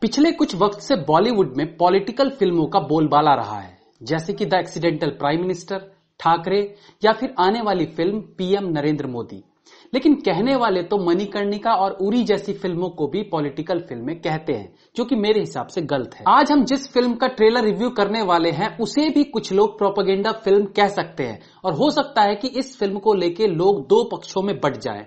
पिछले कुछ वक्त से बॉलीवुड में पॉलिटिकल फिल्मों का बोलबाला रहा है, जैसे कि the accidental prime minister, Thackeray या फिर आने वाली फिल्म पीएम नरेंद्र मोदी। लेकिन कहने वाले तो मणिकर्णिका और उरी जैसी फिल्मों को भी पॉलिटिकल फिल्में कहते हैं, जो कि मेरे हिसाब से गलत है। आज हम जिस फिल्म का ट्रेलर रिव्यू करने वाले हैं उसे भी कुछ लोग प्रोपेगेंडा फिल्म कह सकते हैं, और हो सकता है कि इस फिल्म को लेके लोग दो पक्षों में बंट जाएं।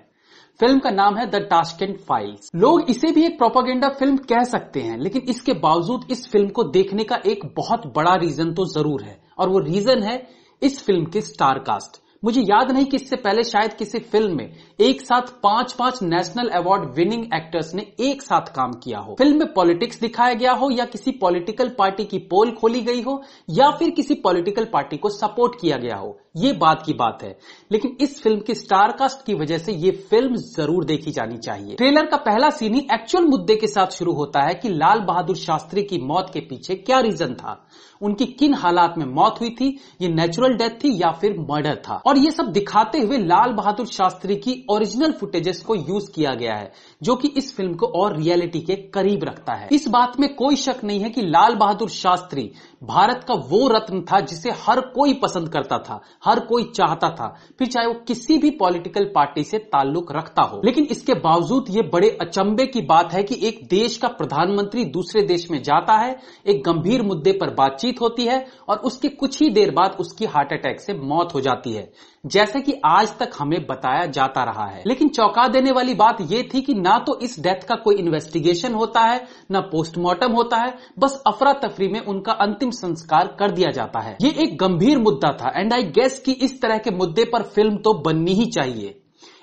फिल्म का नाम है द टाशकेंट फाइल्स। लोग इसे भी एक प्रोपेगेंडा फिल्म कह सकते हैं, लेकिन इसके बावजूद इस फिल्म को देखने का एक बहुत बड़ा रीजन तो जरूर है, और वो रीजन है इस फिल्म की स्टार कास्ट। मुझे याद नहीं कि इससे पहले शायद किसी फिल्म में एक साथ पांच नेशनल अवार्ड विनिंग एक्टर्स ने एक साथ काम किया हो। फिल्म में पॉलिटिक्स दिखाया गया हो, या किसी पॉलिटिकल पार्टी की पोल खोली गई हो, या फिर किसी पॉलिटिकल पार्टी को सपोर्ट किया गया हो, ये बात की बात है। लेकिन इस फिल्म की स्टार कास्ट की वजह से ये फिल्म जरूर देखी जानी चाहिए। ट्रेलर का पहला सीन ही एक्चुअल मुद्दे के साथ शुरू होता है कि लाल बहादुर शास्त्री की मौत के पीछे क्या रीजन था, उनकी किन हालात में मौत हुई थी, ये नेचुरल डेथ थी या फिर मर्डर था। और ये सब दिखाते हुए लाल बहादुर शास्त्री की ओरिजिनल फुटेजेस को यूज किया गया है, जो कि इस फिल्म को और रियलिटी के करीब रखता है। इस बात में कोई शक नहीं है कि लाल बहादुर शास्त्री भारत का वो रत्न था जिसे हर कोई पसंद करता था, हर कोई चाहता था, फिर चाहे वो किसी भी पॉलिटिकल पार्टी से ताल्लुक रखता हो। लेकिन इसके बावजूद ये बड़े अचंभे की बात है कि एक देश का प्रधानमंत्री दूसरे देश में जाता है, एक गंभीर मुद्दे पर बातचीत होती है, और उसके कुछ ही देर बाद उसकी हार्ट अटैक से मौत हो जाती है, जैसे कि आज तक हमें बताया जाता रहा है। लेकिन चौंका देने वाली बात यह थी कि ना तो इस डेथ का कोई इन्वेस्टिगेशन होता है, ना पोस्टमार्टम होता है, बस अफरा तफरी में उनका अंतिम संस्कार कर दिया जाता है। ये एक गंभीर मुद्दा था, एंड आई गेस कि इस तरह के मुद्दे पर फिल्म तो बननी ही चाहिए।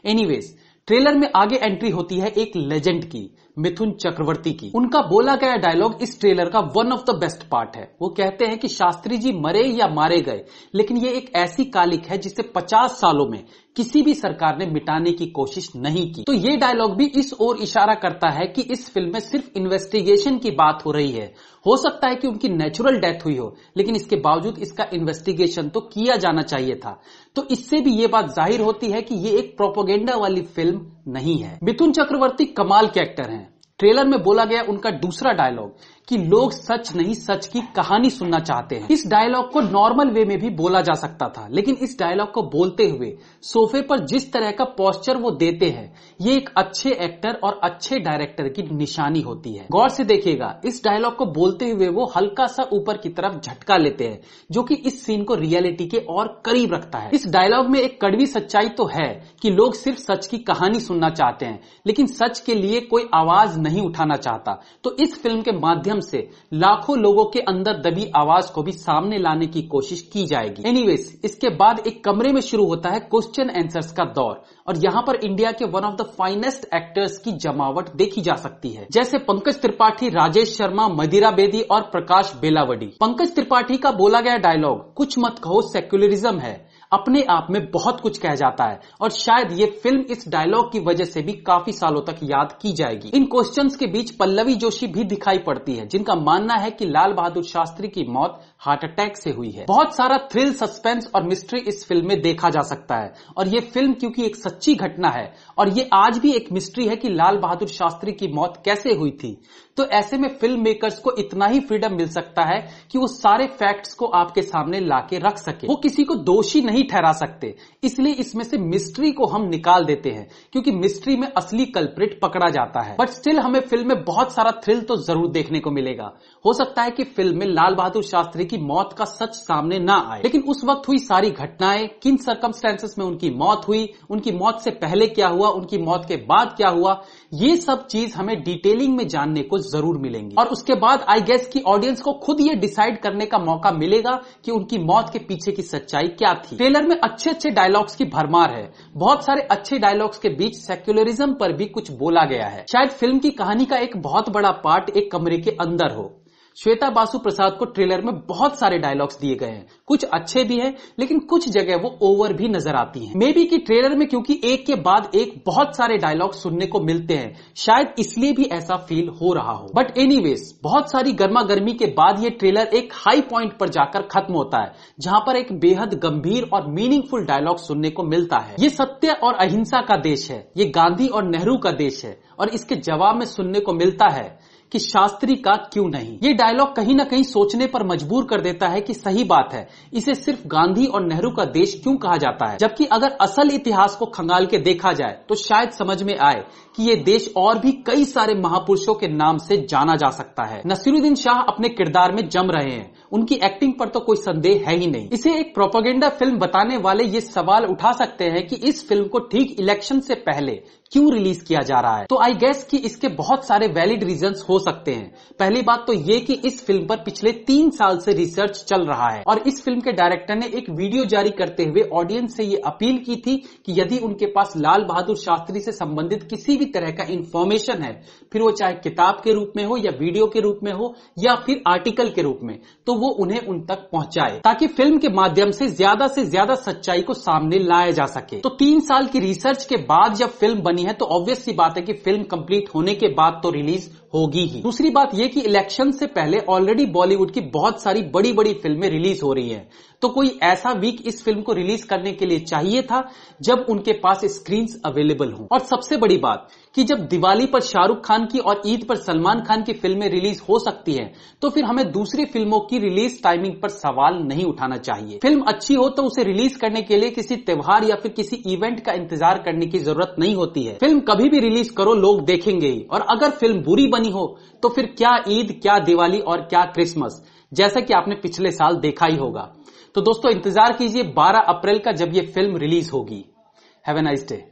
एनीवेज, ट्रेलर में आगे एंट्री होती है एक लेजेंड की, मिथुन चक्रवर्ती की। उनका बोला गया डायलॉग इस ट्रेलर का one of the best part है। वो कहते हैं कि शास्त्री जी मरे या मारे गए, लेकिन ये एक ऐसी कालिक है जिसे 50 सालों में किसी भी सरकार ने मिटाने की कोशिश नहीं की। तो ये डायलॉग भी इस ओर इशारा करता है कि इस फिल्म में सिर्फ इन्वेस्टिगेशन की बात हो रही है। हो सकता है कि उनकी नेचुरल डेथ हुई हो, लेकिन इसके बावजूद इसका इन्वेस्टिगेशन तो किया जाना चाहिए था। तो इससे भी ये बात जाहिर होती है कि ये एक प्रोपेगेंडा वाली फिल्म नहीं है। मिथुन चक्रवर्ती कमाल के एक्टर हैं। ट्रेलर में बोला गया उनका दूसरा डायलॉग कि लोग सच नहीं सच की कहानी सुनना चाहते हैं। इस डायलॉग को नॉर्मल वे में भी बोला जा सकता था, लेकिन इस डायलॉग को बोलते हुए सोफे पर जिस तरह का पोस्चर वो देते हैं, ये एक अच्छे एक्टर और अच्छे डायरेक्टर की निशानी होती है। गौर से देखिएगा, इस डायलॉग को बोलते हुए वो हल्का सा ऊपर की तरफ झटका लेते हैं, जो कि इस सीन को रियलिटी के और करीब रखता है। इस डायलॉग में एक कड़वी सच्चाई तो है कि लोग सिर्फ सच की कहानी सुनना चाहते हैं, लेकिन सच के लिए कोई आवाज नहीं उठाना चाहता। तो इस फिल्म के माध्यम से लाखों लोगों के अंदर दबी आवाज को भी सामने लाने की कोशिश की जाएगी। एनीवेज, इसके बाद एक कमरे में शुरू होता है क्वेश्चन आंसर्स का दौर, और यहां पर इंडिया के one of the finest actors की जमावट देखी जा सकती है, जैसे पंकज त्रिपाठी, राजेश शर्मा, मदिरा बेदी और प्रकाश बेलावडी। पंकज त्रिपाठी का बोला गया डायलॉग कुछ मत कहो सेक्युलरिज्म है, अपने आप में बहुत कुछ कह जाता है, और शायद ये फिल्म इस डायलॉग की वजह से भी काफी सालों तक याद की जाएगी। इन क्वेश्चंस के बीच पल्लवी जोशी भी दिखाई पड़ती है, जिनका मानना है कि लाल बहादुर शास्त्री की मौत हार्ट अटैक से हुई है। बहुत सारा थ्रिल, सस्पेंस और मिस्ट्री इस फिल्म में देखा जा सकता है, और ये फिल्म क्योंकि एक सच्ची घटना है, और ये आज भी एक मिस्ट्री है कि लाल बहादुर शास्त्री की मौत कैसे हुई थी, तो ऐसे में फिल्म मेकर्स को इतना ही फ्रीडम मिल सकता है कि वो सारे फैक्ट्स को आपके सामने लाके रख सके। वो किसी को दोषी नहीं ठहरा सकते, इसलिए इसमें से मिस्ट्री को हम निकाल देते हैं, क्योंकि मिस्ट्री में असली कल्प्रिट पकड़ा जाता है। बट स्टिल हमें फिल्म में बहुत सारा थ्रिल तो जरूर देखने को मिलेगा। हो सकता है कि फिल्म में लाल बहादुर शास्त्री की मौत का सच सामने ना आए, लेकिन उस वक्त हुई सारी घटनाएं, किन सर्कमस्टेंसेस में उनकी मौत हुई, उनकी मौत से पहले क्या हुआ, उनकी मौत के बाद क्या हुआ, ये सब चीज हमें डिटेलिंग में जानने को जरूर मिलेंगी। और उसके बाद आई गेस कि ऑडियंस को खुद ये डिसाइड करने का मौका मिलेगा कि उनकी मौत के पीछे की सच्चाई क्या थी। ट्रेलर में अच्छे अच्छे डायलॉग्स की भरमार है। बहुत सारे अच्छे डायलॉग्स के बीच सेक्युलरिज्म पर भी कुछ बोला गया है। शायद फिल्म की कहानी का एक बहुत बड़ा पार्ट एक कमरे के अंदर हो। श्वेता बासु प्रसाद को ट्रेलर में बहुत सारे डायलॉग्स दिए गए हैं, कुछ अच्छे भी हैं, लेकिन कुछ जगह वो ओवर भी नजर आती हैं। मे बी कि ट्रेलर में क्योंकि एक के बाद एक बहुत सारे डायलॉग सुनने को मिलते हैं, शायद इसलिए भी ऐसा फील हो रहा हो। बट एनीवेज, बहुत सारी गर्मा गर्मी के बाद ये ट्रेलर एक हाई पॉइंट पर जाकर खत्म होता है, जहां पर एक बेहद गंभीर और मीनिंगफुल डायलॉग सुनने को मिलता है। ये सत्य और अहिंसा का देश है, ये गांधी और नेहरू का देश है, और इसके जवाब में सुनने को मिलता है कि शास्त्री का क्यों नहीं। ये डायलॉग कहीं ना कहीं सोचने पर मजबूर कर देता है कि सही बात है, इसे सिर्फ गांधी और नेहरू का देश क्यों कहा जाता है, जबकि अगर असल इतिहास को खंगाल के देखा जाए तो शायद समझ में आए कि ये देश और भी कई सारे महापुरुषों के नाम से जाना जा सकता है। नसीरुद्दीन शाह अपने किरदार में जम रहे हैं, उनकी एक्टिंग पर तो कोई संदेह है ही नहीं। इसे एक प्रोपेगेंडा फिल्म बताने वाले ये सवाल उठा सकते हैं कि इस फिल्म को ठीक इलेक्शन से पहले क्यों रिलीज किया जा रहा है। तो आई गेस कि इसके बहुत सारे वैलिड रीजंस हो सकते हैं। पहली बात तो ये कि इस फिल्म पर पिछले 3 साल से रिसर्च चल रहा है और इस फिल्म के डायरेक्टर ने एक वीडियो जारी करते हुए ऑडियंस से ये अपील की थी कि यदि उनके पास लाल बहादुर शास्त्री से संबंधित किसी भी तरह का इंफॉर्मेशन है, फिर वो चाहे किताब के रूप में हो या वीडियो के रूप में हो या फिर आर्टिकल के रूप में, तो वो उन्हें उन तक पहुंचाए ताकि फिल्म के माध्यम से ज्यादा सच्चाई को सामने लाया जा सके। तो 3 साल की रिसर्च के बाद जब फिल्म बनी है तो ऑब्वियस सी बात है कि फिल्म कंप्लीट होने के बाद तो रिलीज होगी ही। दूसरी बात यह कि इलेक्शन से पहले ऑलरेडी बॉलीवुड की बहुत सारी बड़ी बड़ी फिल्में रिलीज हो रही हैं, तो कोई ऐसा वीक इस फिल्म को रिलीज करने के लिए चाहिए था जब उनके पास स्क्रीन्स अवेलेबल हों। और सबसे बड़ी बात कि जब दिवाली पर शाहरुख खान की और ईद पर सलमान खान की फिल्में रिलीज हो सकती हैं, तो फिर हमें दूसरी फिल्मों की रिलीज टाइमिंग पर सवाल नहीं उठाना चाहिए। फिल्म अच्छी हो तो उसे रिलीज करने के लिए किसी त्योहार या फिर किसी इवेंट का इंतजार करने की जरूरत नहीं होती है। फिल्म कभी भी रिलीज करो, लोग देखेंगे ही। और अगर फिल्म बुरी बनी हो तो फिर क्या ईद, क्या दिवाली और क्या क्रिसमस, जैसा कि आपने पिछले साल देखा ही होगा। तो दोस्तों इंतजार कीजिए 12 अप्रैल का, जब ये फिल्म रिलीज होगी। Have a nice day.